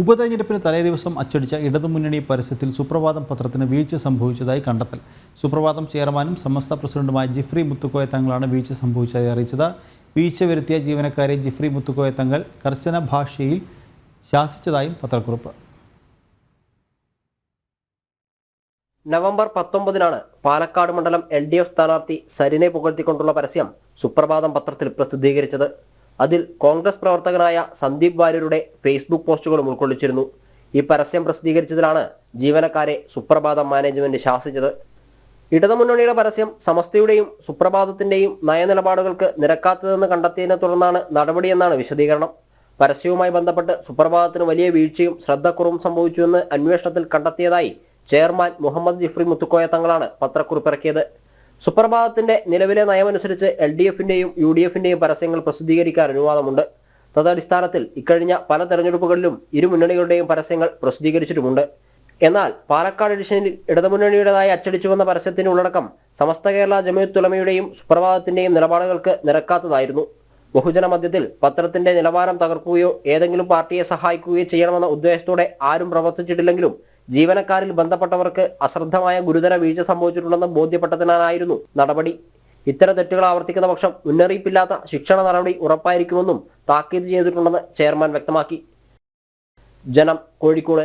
ഉപതെരഞ്ഞെടുപ്പിന് തലേദിവസം അച്ചടിച്ച ഇടതുമുന്നണി പരസ്യത്തിൽ സുപ്രഭാതം പത്രത്തിന് വീഴ്ച സംഭവിച്ചതായി കണ്ടെത്തൽ. സുപ്രഭാതം ചെയർമാനും സമസ്ത പ്രസിഡന്റുമായ ജിഫ്രി മുത്തുക്കോയ തങ്ങളാണ് വീഴ്ച സംഭവിച്ചതായി അറിയിച്ചത്. വീഴ്ച വരുത്തിയ ജീവനക്കാരെ ജിഫ്രി മുത്തുക്കോയ തങ്ങൾ കർശന ഭാഷയിൽ ശാസിച്ചതായും പത്രക്കുറിപ്പ്. നവംബർ 19-നാണ് പാലക്കാട് മണ്ഡലം LDF സ്ഥാനാർത്ഥി സരിനെ പുകഴ്ത്തിക്കൊണ്ടുള്ള പരസ്യം സുപ്രഭാതം പത്രത്തിൽ പ്രസിദ്ധീകരിച്ചത്. അതിൽ കോൺഗ്രസ് പ്രവർത്തകനായ സന്ദീപ് വാര്യരുടെ ഫേസ്ബുക്ക് പോസ്റ്റുകളും ഉൾക്കൊള്ളിച്ചിരുന്നു. ഈ പരസ്യം പ്രസിദ്ധീകരിച്ചതിലാണ് ജീവനക്കാരെ സുപ്രഭാതം മാനേജ്മെന്റ് ശാസിച്ചത്. ഇടതുമുന്നണിയുടെ പരസ്യം സമസ്തയുടെയും സുപ്രഭാതത്തിന്റെയും നയനിലപാടുകൾക്ക് നിരക്കാത്തതെന്ന് കണ്ടെത്തിയതിനെ തുടർന്നാണ് നടപടിയെന്നാണ് വിശദീകരണം. പരസ്യവുമായി ബന്ധപ്പെട്ട് സുപ്രഭാതത്തിന് വലിയ വീഴ്ചയും ശ്രദ്ധക്കുറവും സംഭവിച്ചുവെന്ന് അന്വേഷണത്തിൽ കണ്ടെത്തിയതായി ചെയർമാൻ മുഹമ്മദ് ജിഫ്രി മുത്തുക്കോയ തങ്ങളാണ് പത്രക്കുറിപ്പിറക്കിയത്. സുപ്രഭാതത്തിന്റെ നിലവിലെ നയമനുസരിച്ച് LDF-ന്റെയും UDF-ന്റെയും പരസ്യങ്ങൾ പ്രസിദ്ധീകരിക്കാൻ അനുവാദമുണ്ട്. തദടിസ്ഥാനത്തിൽ ഇക്കഴിഞ്ഞ പല തെരഞ്ഞെടുപ്പുകളിലും ഇരു മുന്നണികളുടെയും പരസ്യങ്ങൾ പ്രസിദ്ധീകരിച്ചിട്ടുമുണ്ട്. എന്നാൽ പാലക്കാട് എഡിഷനിൽ ഇടതുമുന്നണിയുടേതായി അച്ചടിച്ചു വന്ന പരസ്യത്തിന്റെ ഉള്ളടക്കം സമസ്ത കേരള ജമിയത്തുൽ ഉലമയുടെയും സുപ്രഭാതത്തിന്റെയും നിലപാടുകൾക്ക് നിരക്കാത്തതായിരുന്നു. ബഹുജന മധ്യത്തിൽ പത്രത്തിന്റെ നിലവാരം തകർക്കുകയോ ഏതെങ്കിലും പാർട്ടിയെ സഹായിക്കുകയോ ചെയ്യണമെന്ന ഉദ്ദേശത്തോടെ ആരും പ്രവർത്തിച്ചിട്ടില്ലെങ്കിലും ജീവനക്കാരിൽ ബന്ധപ്പെട്ടവർക്ക് അശ്രദ്ധമായ ഗുരുതര വീഴ്ച സംഭവിച്ചിട്ടുണ്ടെന്ന് ബോധ്യപ്പെട്ടതിനാലായിരുന്നു നടപടി. ഇത്തരം തെറ്റുകൾ ആവർത്തിക്കുന്ന പക്ഷം മുന്നറിയിപ്പില്ലാത്ത ശിക്ഷണ നടപടി ഉറപ്പായിരിക്കുമെന്നും താക്കീത് ചെയ്തിട്ടുണ്ടെന്ന് ചെയർമാൻ വ്യക്തമാക്കി. ജനം, കോഴിക്കോട്.